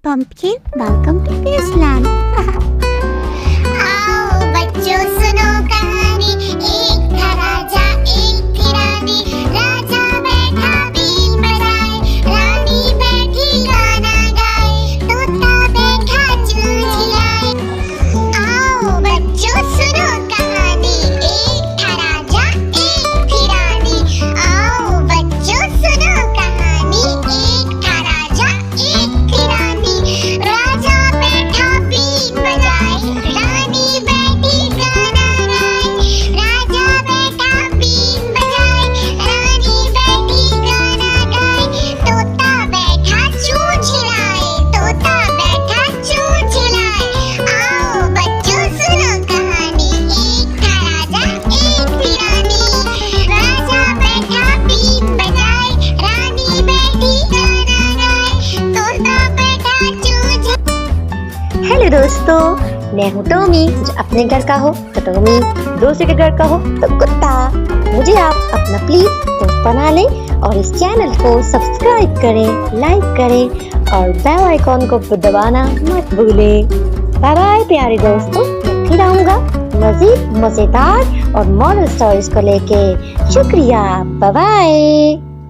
Pumpkin, welcome to Quizland. आओ बच्चों सुनो कहानी। एक था राजा एक थी रानी। राजा बैठा बीन बजाए, रानी बैठी गाना गाए। तोता बैठा चूँ चिल्लाए। आओ बच्चों सुनो कहानी। एक था राजा एक थी रानी। आओ बच्चों सुनो कहानी। एक था राजा एक थी रानी। राजा बैठा बीन बजाए, रानी बैठी गाना गाए। राजा बैठा बीन बजाए, रानी बैठी गाना गाए। तोता बैठा चूँ चिल्लाए, तोता बैठा चूँ चिल्लाए। आओ बच्चों सुनो कहानी। एक था राजा एक थी रानी। राजा बैठा बीन बजाए, रानी बैठी गाना गाए। तोता बैठा चूँ हेलो दोस्तों, मैं हूँ टॉमी। जो अपने घर का हो तो टॉमी, दूसरे के घर का हो तो कुत्ता। मुझे आप अपना प्लीज दोस्त बना लें और इस चैनल को सब्सक्राइब करें, लाइक करें और बेल आइकॉन को दबाना मत भूलें। बाय बाय प्यारे दोस्तों, मैं फिर आऊँगा मजीद मजेदार और मॉरल स्टोरीज को लेके। शुक्रिया, बाय बाय।